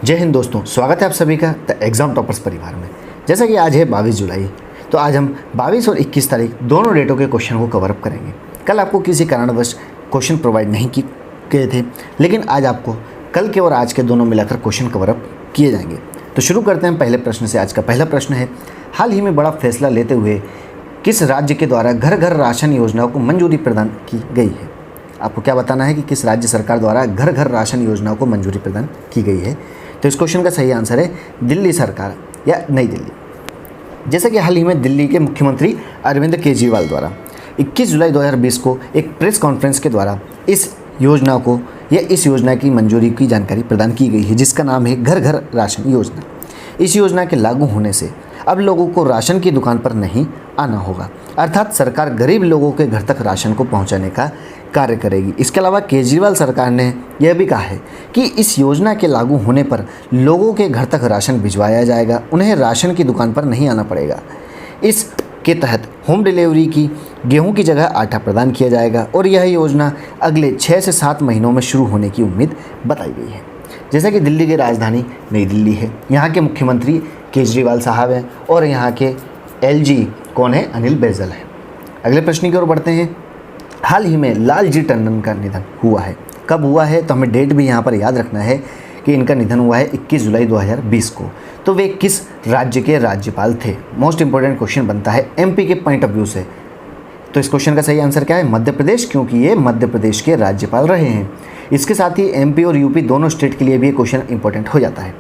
जय हिंद दोस्तों, स्वागत है आप सभी का द एग्ज़ाम टॉपर्स परिवार में। जैसा कि आज है 22 जुलाई, तो आज हम 22 और 21 तारीख दोनों डेटों के क्वेश्चन को कवर अप करेंगे। कल आपको किसी कारणवश क्वेश्चन प्रोवाइड नहीं किए थे, लेकिन आज आपको कल के और आज के दोनों मिलाकर क्वेश्चन कवर अप किए जाएंगे। तो शुरू करते हैं पहले प्रश्न से। आज का पहला प्रश्न है, हाल ही में बड़ा फैसला लेते हुए किस राज्य के द्वारा घर घर राशन योजना को मंजूरी प्रदान की गई है? आपको क्या बताना है कि किस राज्य सरकार द्वारा घर घर राशन योजना को मंजूरी प्रदान की गई है। तो इस क्वेश्चन का सही आंसर है दिल्ली सरकार या नई दिल्ली। जैसे कि हाल ही में दिल्ली के मुख्यमंत्री अरविंद केजरीवाल द्वारा 21 जुलाई 2020 को एक प्रेस कॉन्फ्रेंस के द्वारा इस योजना की मंजूरी की जानकारी प्रदान की गई है, जिसका नाम है घर घर राशन योजना। इस योजना के लागू होने से अब लोगों को राशन की दुकान पर नहीं आना होगा, अर्थात सरकार गरीब लोगों के घर तक राशन को पहुंचाने का कार्य करेगी। इसके अलावा केजरीवाल सरकार ने यह भी कहा है कि इस योजना के लागू होने पर लोगों के घर तक राशन भिजवाया जाएगा, उन्हें राशन की दुकान पर नहीं आना पड़ेगा। इसके तहत होम डिलीवरी की गेहूं की जगह आटा प्रदान किया जाएगा और यह योजना अगले 6 से 7 महीनों में शुरू होने की उम्मीद बताई गई है। जैसा कि दिल्ली की राजधानी नई दिल्ली है, यहाँ के मुख्यमंत्री केजरीवाल साहब हैं और यहाँ के LG कौन है? अनिल बैजल है। अगले प्रश्न की ओर बढ़ते हैं। हाल ही में लालजी टंडन का निधन हुआ है। कब हुआ है? तो हमें डेट भी यहाँ पर याद रखना है कि इनका निधन हुआ है 21 जुलाई 2020 को। तो वे किस राज्य के राज्यपाल थे? मोस्ट इंपॉर्टेंट क्वेश्चन बनता है MP के पॉइंट ऑफ व्यू से। तो इस क्वेश्चन का सही आंसर क्या है? मध्य प्रदेश, क्योंकि ये मध्य प्रदेश के राज्यपाल रहे हैं। इसके साथ ही MP और UP दोनों स्टेट के लिए भी ये क्वेश्चन इंपॉर्टेंट हो जाता है।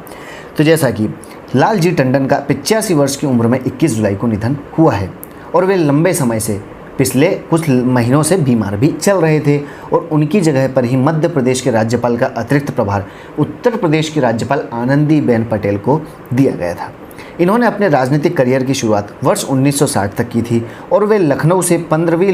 तो जैसा कि लालजी टंडन का 85 वर्ष की उम्र में 21 जुलाई को निधन हुआ है और वे लंबे समय से पिछले कुछ महीनों से बीमार भी चल रहे थे और उनकी जगह पर ही मध्य प्रदेश के राज्यपाल का अतिरिक्त प्रभार उत्तर प्रदेश की राज्यपाल आनंदीबेन पटेल को दिया गया था। इन्होंने अपने राजनीतिक करियर की शुरुआत वर्ष 1960 तक की थी और वे लखनऊ से 15वीं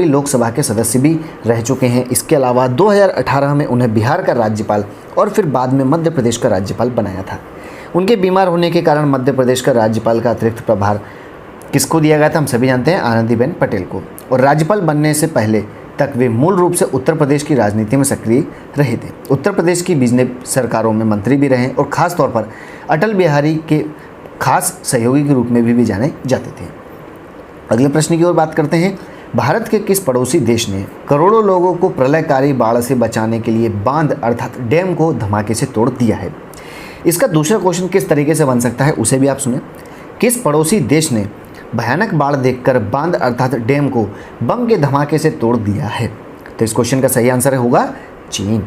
लोकसभा के सदस्य भी रह चुके हैं। इसके अलावा 2018 में उन्हें बिहार का राज्यपाल और फिर बाद में मध्य प्रदेश का राज्यपाल बनाया था। उनके बीमार होने के कारण मध्य प्रदेश का राज्यपाल का अतिरिक्त प्रभार किसको दिया गया था? हम सभी जानते हैं, आनंदीबेन पटेल को। और राज्यपाल बनने से पहले तक वे मूल रूप से उत्तर प्रदेश की राजनीति में सक्रिय रहे थे। उत्तर प्रदेश की बीजेपी सरकारों में मंत्री भी रहे और ख़ास तौर पर अटल बिहारी के खास सहयोगी के रूप में भी जाने जाते थे। अगले प्रश्न की ओर बात करते हैं। भारत के किस पड़ोसी देश ने करोड़ों लोगों को प्रलयकारी बाढ़ से बचाने के लिए बांध अर्थात डैम को धमाके से तोड़ दिया है? इसका दूसरा क्वेश्चन किस तरीके से बन सकता है, उसे भी आप सुने। किस पड़ोसी देश ने भयानक बाढ़ देखकर बांध अर्थात डैम को बम के धमाके से तोड़ दिया है? तो इस क्वेश्चन का सही आंसर होगा चीन।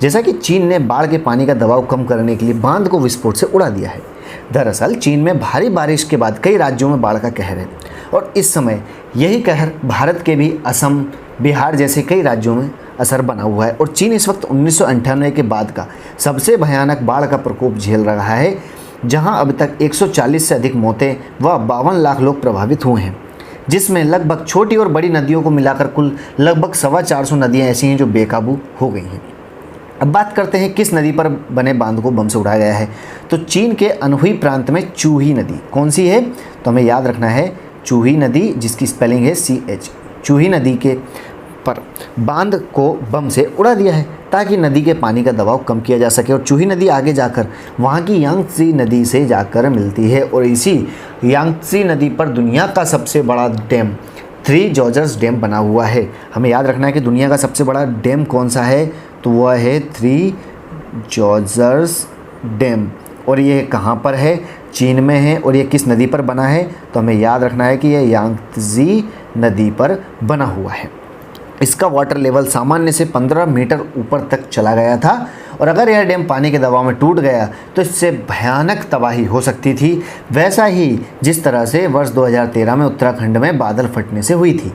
जैसा कि चीन ने बाढ़ के पानी का दबाव कम करने के लिए बांध को विस्फोट से उड़ा दिया है। दरअसल चीन में भारी बारिश के बाद कई राज्यों में बाढ़ का कहर है और इस समय यही कहर भारत के भी असम, बिहार जैसे कई राज्यों में असर बना हुआ है और चीन इस वक्त 1998 के बाद का सबसे भयानक बाढ़ का प्रकोप झेल रहा है, जहां अब तक 140 से अधिक मौतें व 52 लाख लोग प्रभावित हुए हैं, जिसमें लगभग छोटी और बड़ी नदियों को मिलाकर कुल लगभग 425 नदियां ऐसी हैं जो बेकाबू हो गई हैं। अब बात करते हैं किस नदी पर बने बांध को बम से उड़ाया गया है। तो चीन के अनहुई प्रांत में चूही नदी कौन सी है? तो हमें याद रखना है चूही नदी, जिसकी स्पेलिंग है CH। चूही नदी के पर बांध को बम से उड़ा दिया है ताकि नदी के पानी का दबाव कम किया जा सके और चूही नदी आगे जाकर वहाँ की यांगत्सी नदी से जाकर मिलती है और इसी यांगत्सी नदी पर दुनिया का सबसे बड़ा डैम थ्री जॉर्जेस डैम बना हुआ है। हमें याद रखना है कि दुनिया का सबसे बड़ा डैम कौन सा है? तो वह है थ्री जॉर्जेस डैम और ये कहाँ पर है? चीन में है। और ये किस नदी पर बना है? तो हमें याद रखना है कि यह यांगत्सी नदी पर बना हुआ है। इसका वाटर लेवल सामान्य से 15 मीटर ऊपर तक चला गया था और अगर यह डैम पानी के दबाव में टूट गया तो इससे भयानक तबाही हो सकती थी, वैसा ही जिस तरह से वर्ष 2013 में उत्तराखंड में बादल फटने से हुई थी।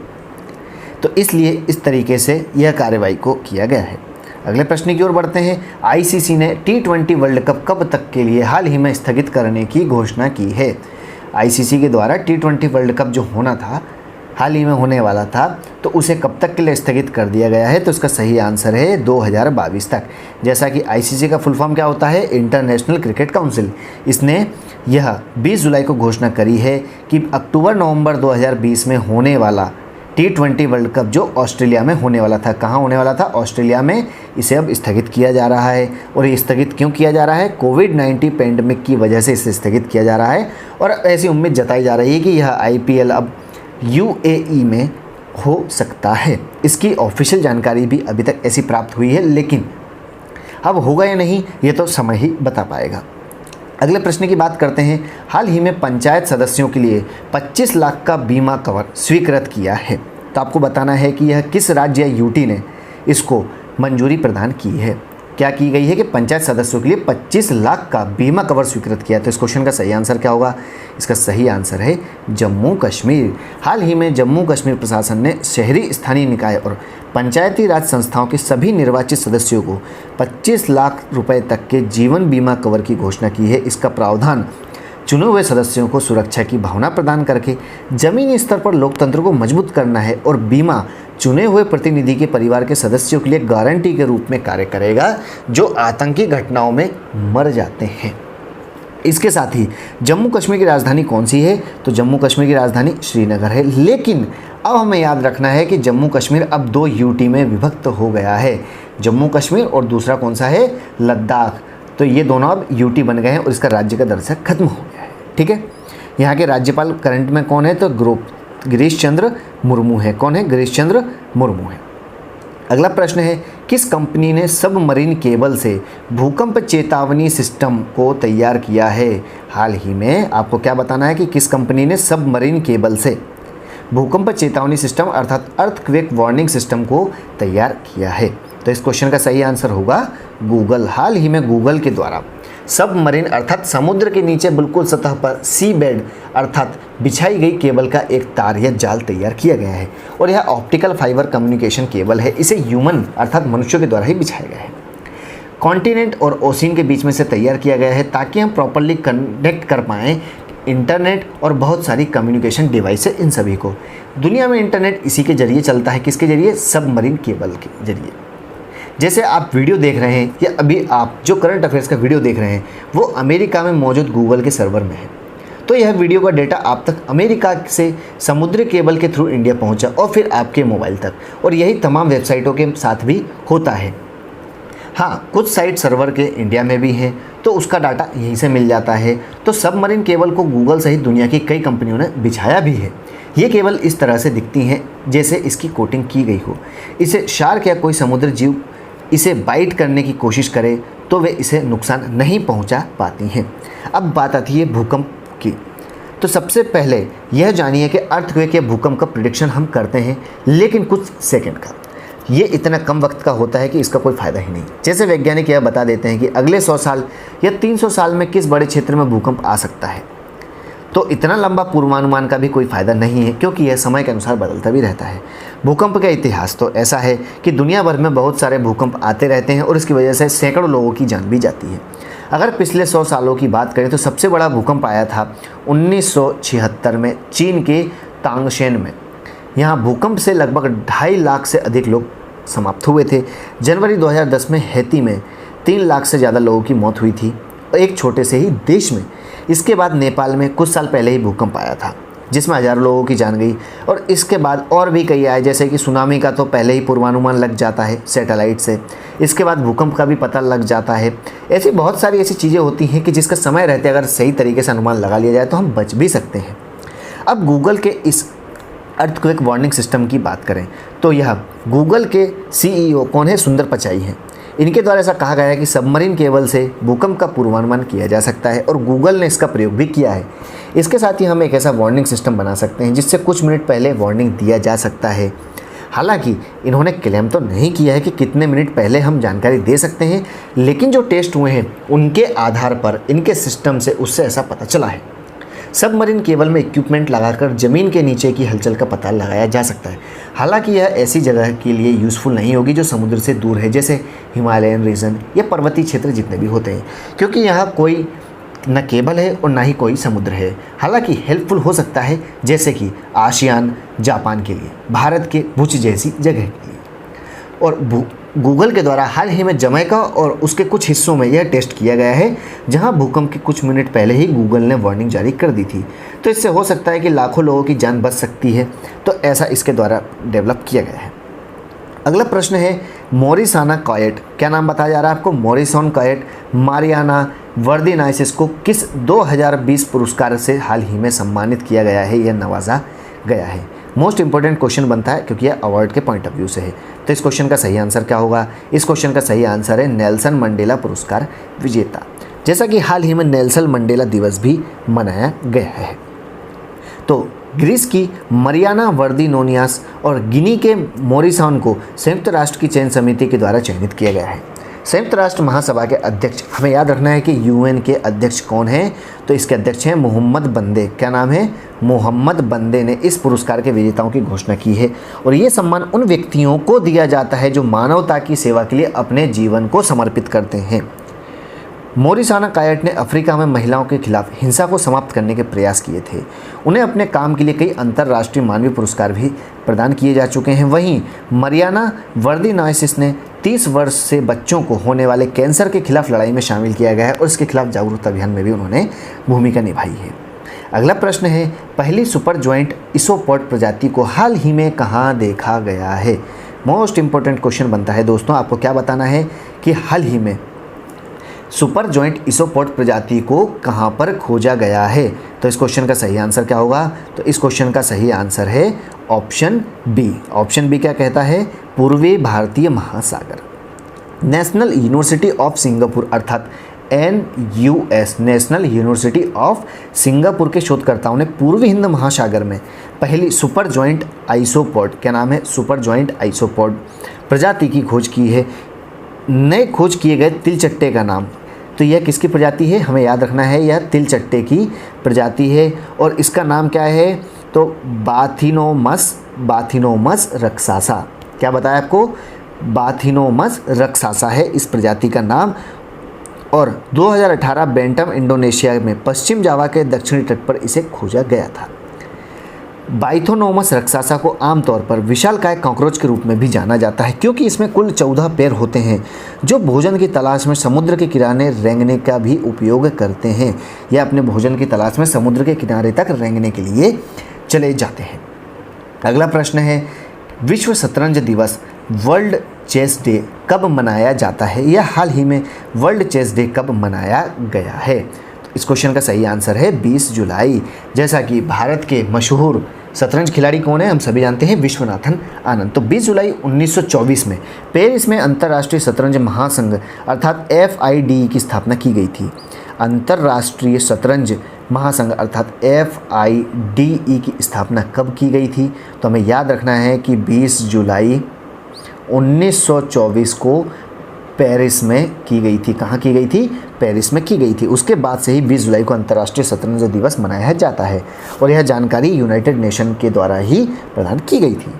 तो इसलिए इस तरीके से यह कार्रवाई को किया गया है। अगले प्रश्न की ओर बढ़ते हैं। ICC ने T20 वर्ल्ड कप कब तक के लिए हाल ही में स्थगित करने की घोषणा की है? ICC के द्वारा T20 वर्ल्ड कप जो होना था, हाल ही में होने वाला था, तो उसे कब तक के लिए स्थगित कर दिया गया है? तो इसका सही आंसर है 2022 तक। जैसा कि ICC का फुल फॉर्म क्या होता है? International cricket council. इसने यह 20 जुलाई को घोषणा करी है कि अक्टूबर-नवंबर 2020 में होने वाला T20 वर्ल्ड कप जो ऑस्ट्रेलिया में होने वाला था। कहाँ होने वाला था? ऑस्ट्रेलिया में। इसे अब स्थगित किया जा रहा है। और ये स्थगित क्यों किया जा रहा है? कोविड-19 पेंडेमिक की वजह से इसे स्थगित किया जा रहा है। और ऐसी उम्मीद जताई जा रही है कि यह IPL अब UAE में हो सकता है। इसकी ऑफिशियल जानकारी भी अभी तक ऐसी प्राप्त हुई है, लेकिन अब होगा या नहीं ये तो समय ही बता पाएगा। अगले प्रश्न की बात करते हैं। हाल ही में पंचायत सदस्यों के लिए 25 लाख का बीमा कवर स्वीकृत किया है। तो आपको बताना है कि यह किस राज्य या यूटी ने इसको मंजूरी प्रदान की है। क्या की गई है कि पंचायत सदस्यों के लिए 25 लाख का बीमा कवर स्वीकृत किया है। तो इस क्वेश्चन का सही आंसर क्या होगा? इसका सही आंसर है जम्मू कश्मीर। हाल ही में जम्मू कश्मीर प्रशासन ने शहरी स्थानीय निकाय और पंचायती राज संस्थाओं के सभी निर्वाचित सदस्यों को 25 लाख रुपए तक के जीवन बीमा कवर की घोषणा की है। इसका प्रावधान चुने हुए सदस्यों को सुरक्षा की भावना प्रदान करके जमीनी स्तर पर लोकतंत्र को मजबूत करना है और बीमा चुने हुए प्रतिनिधि के परिवार के सदस्यों के लिए गारंटी के रूप में कार्य करेगा जो आतंकी घटनाओं में मर जाते हैं। इसके साथ ही जम्मू कश्मीर की राजधानी कौन सी है? तो जम्मू कश्मीर की राजधानी श्रीनगर है। लेकिन अब हमें याद रखना है कि जम्मू कश्मीर अब 2 यूटी में विभक्त हो गया है। जम्मू कश्मीर और दूसरा कौन सा है? लद्दाख। तो ये दोनों अब यूटी बन गए हैं और इसका राज्य का दर्जा खत्म हो गया है। ठीक है। यहाँ के राज्यपाल करंट में कौन है? तो गिरीश चंद्र मुर्मू है। कौन है? गिरीश चंद्र मुर्मू है। अगला प्रश्न है, किस कंपनी ने सबमरीन केबल से भूकंप चेतावनी सिस्टम को तैयार किया है? हाल ही में आपको क्या बताना है कि किस कंपनी ने सबमरीन केबल से भूकंप चेतावनी सिस्टम अर्थात अर्थक्वेक वार्निंग सिस्टम को तैयार किया है। तो इस क्वेश्चन का सही आंसर होगा गूगल। हाल ही में गूगल के द्वारा सबमरीन अर्थात समुद्र के नीचे बिल्कुल सतह पर सी बेड अर्थात बिछाई गई केबल का एक तार या जाल तैयार किया गया है और यह ऑप्टिकल फाइबर कम्युनिकेशन केबल है। इसे ह्यूमन अर्थात मनुष्यों के द्वारा ही बिछाया गया है। कॉन्टिनेंट और ओशियन के बीच में से तैयार किया गया है ताकि हम प्रॉपरली कनेक्ट कर पाएँ इंटरनेट और बहुत सारी कम्युनिकेशन डिवाइस है। इन सभी को दुनिया में इंटरनेट इसी के जरिए चलता है। किसके जरिए? सबमरीन केबल के जरिए। जैसे आप वीडियो देख रहे हैं या अभी आप जो करंट अफेयर्स का वीडियो देख रहे हैं वो अमेरिका में मौजूद गूगल के सर्वर में है। तो यह वीडियो का डेटा आप तक अमेरिका से समुद्री केबल के थ्रू इंडिया पहुंचा और फिर आपके मोबाइल तक, और यही तमाम वेबसाइटों के साथ भी होता है। हाँ, कुछ साइट सर्वर के इंडिया में भी हैं तो उसका डाटा यहीं से मिल जाता है। तो सबमरीन केबल को गूगल सहित दुनिया की कई कंपनियों ने बिछाया भी है। ये केबल इस तरह से दिखती हैं जैसे इसकी कोटिंग की गई हो। इसे शार्क या कोई समुद्री जीव इसे बाइट करने की कोशिश करे तो वे इसे नुकसान नहीं पहुंचा पाती हैं। अब बात आती है भूकंप की। तो सबसे पहले यह जानिए कि अर्थक्वेक या भूकंप का प्रेडिक्शन हम करते हैं लेकिन कुछ सेकंड का। ये इतना कम वक्त का होता है कि इसका कोई फ़ायदा ही नहीं। जैसे वैज्ञानिक यह बता देते हैं कि अगले 100 साल या 300 साल में किस बड़े क्षेत्र में भूकंप आ सकता है, तो इतना लंबा पूर्वानुमान का भी कोई फ़ायदा नहीं है क्योंकि यह समय के अनुसार बदलता भी रहता है। भूकंप का इतिहास तो ऐसा है कि दुनिया भर में बहुत सारे भूकंप आते रहते हैं और इसकी वजह से सैकड़ों लोगों की जान भी जाती है। अगर पिछले 100 सालों की बात करें तो सबसे बड़ा भूकंप आया था 1976 में चीन के तांगशेन में। यहाँ भूकंप से लगभग 2.5 लाख से अधिक लोग समाप्त हुए थे। जनवरी 2010 में हैती में 3 लाख से ज़्यादा लोगों की मौत हुई थी एक छोटे से ही देश में। इसके बाद नेपाल में कुछ साल पहले ही भूकंप आया था जिसमें हज़ारों लोगों की जान गई, और इसके बाद और भी कई आए जैसे कि सुनामी का तो पहले ही पूर्वानुमान लग जाता है सैटेलाइट से। इसके बाद भूकंप का भी पता लग जाता है। ऐसी बहुत सारी ऐसी चीज़ें होती हैं कि जिसका समय रहते अगर सही तरीके से अनुमान लगा लिया जाए तो हम बच भी सकते हैं। अब गूगल के इस अर्थक्वेक वार्निंग सिस्टम की बात करें तो यह गूगल के CEO कौन है? सुंदर पिचाई हैं। इनके द्वारा ऐसा कहा गया है कि सबमरीन केबल से भूकंप का पूर्वानुमान किया जा सकता है और गूगल ने इसका प्रयोग भी किया है। इसके साथ ही हम एक ऐसा वार्निंग सिस्टम बना सकते हैं जिससे कुछ मिनट पहले वार्निंग दिया जा सकता है। हालांकि इन्होंने क्लेम तो नहीं किया है कि कितने मिनट पहले हम जानकारी दे सकते हैं, लेकिन जो टेस्ट हुए हैं उनके आधार पर इनके सिस्टम से उससे ऐसा पता चला है। सबमरीन केबल में इक्विपमेंट लगाकर ज़मीन के नीचे की हलचल का पता लगाया जा सकता है। हालांकि यह ऐसी जगह के लिए यूज़फुल नहीं होगी जो समुद्र से दूर है, जैसे हिमालयन रीजन या पर्वतीय क्षेत्र जितने भी होते हैं, क्योंकि यहाँ कोई न केबल है और ना ही कोई समुद्र है। हालांकि हेल्पफुल हो सकता है जैसे कि आसियान, जापान के लिए, भारत के भुज जैसी जगह के लिए। और गूगल के द्वारा हाल ही में जमैका और उसके कुछ हिस्सों में यह टेस्ट किया गया है, जहां भूकंप के कुछ मिनट पहले ही गूगल ने वार्निंग जारी कर दी थी। तो इससे हो सकता है कि लाखों लोगों की जान बच सकती है, तो ऐसा इसके द्वारा डेवलप किया गया है। अगला प्रश्न है मॉरिसाना कॉयट, क्या नाम बताया जा रहा है आपको? मॉरिसन कॉयट मारियाना वर्दिनाइसिस को किस 2020 पुरस्कार से हाल ही में सम्मानित किया गया है, यह नवाजा गया है? मोस्ट इंपॉर्टेंट क्वेश्चन बनता है क्योंकि यह अवार्ड के पॉइंट ऑफ व्यू से है। तो इस क्वेश्चन का सही आंसर क्या होगा? इस क्वेश्चन का सही आंसर है नेल्सन मंडेला पुरस्कार विजेता, जैसा कि हाल ही में नेल्सन मंडेला दिवस भी मनाया गया है। तो ग्रीस की मरियाना वर्दिनोनियास और गिनी के मॉरिसन को संयुक्त राष्ट्र की चयन समिति के द्वारा चयनित किया गया है। संयुक्त राष्ट्र महासभा के अध्यक्ष, हमें याद रखना है कि यूएन के अध्यक्ष कौन हैं, तो इसके अध्यक्ष हैं मोहम्मद बंदे। क्या नाम है? मोहम्मद बंदे ने इस पुरस्कार के विजेताओं की घोषणा की है और ये सम्मान उन व्यक्तियों को दिया जाता है जो मानवता की सेवा के लिए अपने जीवन को समर्पित करते हैं। मॉरिसाना कॉयट ने अफ्रीका में महिलाओं के खिलाफ हिंसा को समाप्त करने के प्रयास किए थे। उन्हें अपने काम के लिए कई अंतर्राष्ट्रीय मानवीय पुरस्कार भी प्रदान किए जा चुके हैं। वहीं मरियाना वर्दिनाइसिस ने 30 वर्ष से बच्चों को होने वाले कैंसर के खिलाफ लड़ाई में शामिल किया गया है और इसके खिलाफ जागरूकता अभियान में भी उन्होंने भूमिका निभाई है। अगला प्रश्न है पहली सुपर जॉइंट इसोपॉड प्रजाति को हाल ही में कहाँ देखा गया है? मोस्ट इंपॉर्टेंट क्वेश्चन बनता है दोस्तों, आपको क्या बताना है कि हाल ही में सुपर जॉइंट इसोपॉड प्रजाति को कहाँ पर खोजा गया है? तो इस क्वेश्चन का सही आंसर क्या होगा? तो इस क्वेश्चन का सही आंसर है ऑप्शन बी। ऑप्शन बी क्या कहता है? पूर्वी भारतीय महासागर। नेशनल यूनिवर्सिटी ऑफ सिंगापुर अर्थात NUS national university of Singapore के शोधकर्ताओं ने पूर्वी हिंद महासागर में पहली सुपर जॉइंट आइसोपॉड, क्या नाम है? सुपर जॉइंट आइसोपॉड प्रजाति की खोज की है। नए खोज किए गए तिलचट्टे का नाम, तो यह किसकी प्रजाति है? हमें याद रखना है यह तिलचट्टे की प्रजाति है और इसका नाम क्या है? तो बाथिनोमस रक्सासा। क्या बताया आपको? बाथिनोमस रक्सासा है इस प्रजाति का नाम। और 2018 बेंटम इंडोनेशिया में पश्चिम जावा के दक्षिणी तट पर इसे खोजा गया था। बाइथोनोमस रक्सासा को आमतौर पर विशालकाय कॉकरोच के रूप में भी जाना जाता है क्योंकि इसमें कुल 14 पैर होते हैं जो भोजन की तलाश में समुद्र के किनारे रेंगने का भी उपयोग करते हैं। यह अपने भोजन की तलाश में समुद्र के किनारे तक रेंगने के लिए चले जाते हैं। अगला प्रश्न है विश्व शतरंज दिवस वर्ल्ड चेस डे कब मनाया जाता है? यह हाल ही में वर्ल्ड चेस डे कब मनाया गया है? इस क्वेश्चन का सही आंसर है 20 जुलाई। जैसा कि भारत के मशहूर शतरंज खिलाड़ी कौन है? हम सभी जानते हैं विश्वनाथन आनंद। तो 20 जुलाई 1924 में पेरिस में अंतर्राष्ट्रीय शतरंज महासंघ अर्थात FIDE की स्थापना की गई थी। अंतर्राष्ट्रीय शतरंज महासंघ अर्थात FIDE की स्थापना कब की गई थी? तो हमें याद रखना है कि 20 जुलाई 1924 को पेरिस में की गई थी। कहाँ की गई थी? पेरिस में की गई थी। उसके बाद से ही 20 जुलाई को अंतर्राष्ट्रीय शतरंज दिवस मनाया जाता है और यह जानकारी यूनाइटेड नेशन के द्वारा ही प्रदान की गई थी।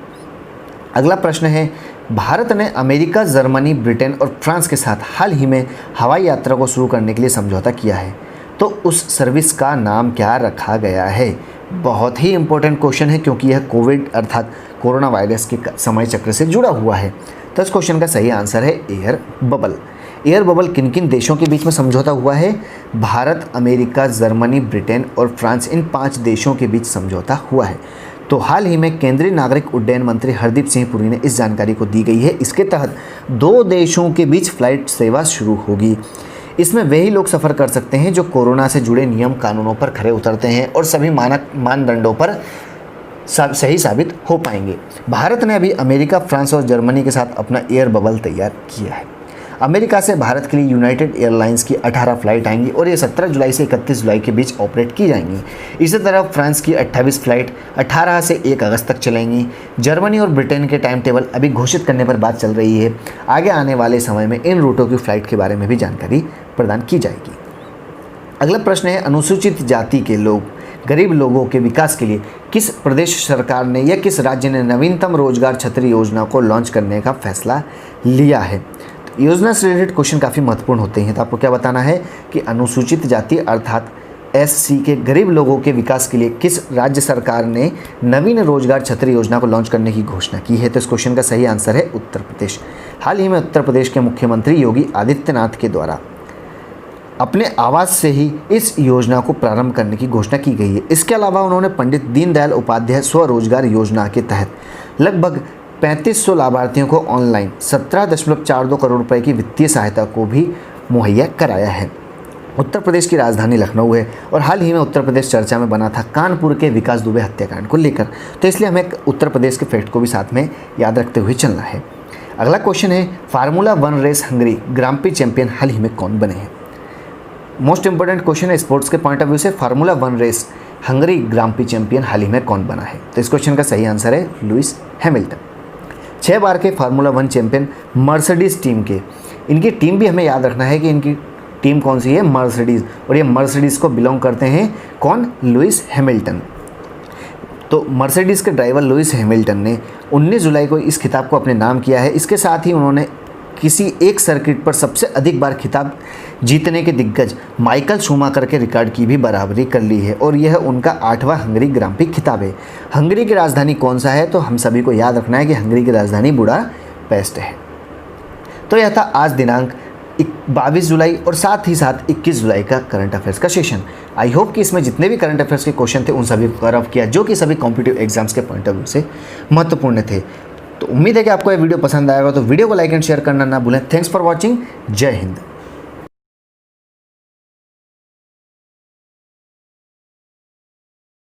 अगला प्रश्न है भारत ने अमेरिका, जर्मनी, ब्रिटेन और फ्रांस के साथ हाल ही में हवाई यात्रा को शुरू करने के लिए समझौता किया है, तो उस सर्विस का नाम क्या रखा गया है? बहुत ही इंपॉर्टेंट क्वेश्चन है क्योंकि यह कोविड अर्थात कोरोना वायरस के समय चक्र से जुड़ा हुआ है। तो इस क्वेश्चन का सही आंसर है एयर बबल। एयर बबल किन किन देशों के बीच में समझौता हुआ है? भारत, अमेरिका, जर्मनी, ब्रिटेन और फ्रांस, इन 5 देशों के बीच समझौता हुआ है। तो हाल ही में केंद्रीय नागरिक उड्डयन मंत्री हरदीप सिंह पुरी ने इस जानकारी को दी गई है। इसके तहत 2 देशों के बीच फ्लाइट सेवा शुरू होगी। इसमें वही लोग सफ़र कर सकते हैं जो कोरोना से जुड़े नियम कानूनों पर खरे उतरते हैं और सभी मानक मानदंडों पर सही साबित हो पाएंगे। भारत ने अभी अमेरिका, फ्रांस और जर्मनी के साथ अपना एयर बबल तैयार किया है। अमेरिका से भारत के लिए यूनाइटेड एयरलाइंस की 18 फ्लाइट आएंगी और ये 17 जुलाई से 31 जुलाई के बीच ऑपरेट की जाएंगी। इसी तरह फ्रांस की 28 फ्लाइट 18 से 1 अगस्त तक चलेंगी। जर्मनी और ब्रिटेन के टाइम टेबल अभी घोषित करने पर बात चल रही है। आगे आने वाले समय में इन रूटों की फ़्लाइट के बारे में भी जानकारी प्रदान की जाएगी। अगला प्रश्न है अनुसूचित जाति के लोग, गरीब लोगों के विकास के लिए किस प्रदेश सरकार ने या किस राज्य ने नवीनतम रोजगार छतरी योजना को लॉन्च करने का फैसला लिया है? तो योजना से रिलेटेड क्वेश्चन काफ़ी महत्वपूर्ण होते हैं। तो आपको क्या बताना है कि अनुसूचित जाति अर्थात SC के गरीब लोगों के विकास के लिए किस राज्य सरकार ने नवीन रोजगार छतरी योजना को लॉन्च करने की घोषणा की है? तो इस क्वेश्चन का सही आंसर है उत्तर प्रदेश। हाल ही में उत्तर प्रदेश के मुख्यमंत्री योगी आदित्यनाथ के द्वारा अपने आवास से ही इस योजना को प्रारंभ करने की घोषणा की गई है। इसके अलावा उन्होंने पंडित दीनदयाल उपाध्याय स्वरोजगार योजना के तहत लगभग 3500 लाभार्थियों को ऑनलाइन 17.42 करोड़ रुपए की वित्तीय सहायता को भी मुहैया कराया है। उत्तर प्रदेश की राजधानी लखनऊ है और हाल ही में उत्तर प्रदेश चर्चा में बना था कानपुर के विकास दुबे हत्याकांड को लेकर, तो इसलिए हमें उत्तर प्रदेश के फैक्ट को भी साथ में याद रखते हुए चलना है। अगला क्वेश्चन है, फार्मूला 1 रेस हंगरी ग्रां प्री चैंपियन हाल ही में कौन बने हैं? मोस्ट इंपॉर्टेंट क्वेश्चन है स्पोर्ट्स के पॉइंट ऑफ व्यू से, फार्मूला 1 रेस हंगरी ग्रां प्री चैंपियन हाल ही में कौन बना है? तो इस क्वेश्चन का सही आंसर है लुइस हैमिल्टन। 6 बार के फार्मूला 1 चैंपियन मर्सिडीज टीम के, इनकी टीम भी हमें याद रखना है कि इनकी टीम कौन सी है, मर्सिडीज, और ये मर्सिडीज को बिलोंग करते हैं कौन? Lewis Hamilton. तो मर्सिडीज के ड्राइवर लुइस हैमिल्टन ने 19 जुलाई को इस खिताब को अपने नाम किया है। इसके साथ ही उन्होंने किसी एक सर्किट पर सबसे अधिक बार खिताब जीतने के दिग्गज माइकल शूमाकर के रिकॉर्ड की भी बराबरी कर ली है और यह उनका 8वां हंगरी ग्रां प्री खिताब है। हंगरी की राजधानी कौन सा है? तो हम सभी को याद रखना है कि हंगरी की राजधानी बुडापेस्ट है। तो यह था आज दिनांक 22 जुलाई और साथ ही साथ 21 जुलाई का करंट अफेयर्स का सेशन। आई होप कि इसमें जितने भी करंट अफेयर्स के क्वेश्चन थे उन सभी को कवर किया, जो कि सभी कॉम्पिटिटिव एग्जाम्स के पॉइंट ऑफ व्यू से महत्वपूर्ण थे। तो उम्मीद है कि आपको यह वीडियो पसंद आएगा, तो वीडियो को लाइक एंड शेयर करना ना भूलें। Thanks for watching. जय हिंद।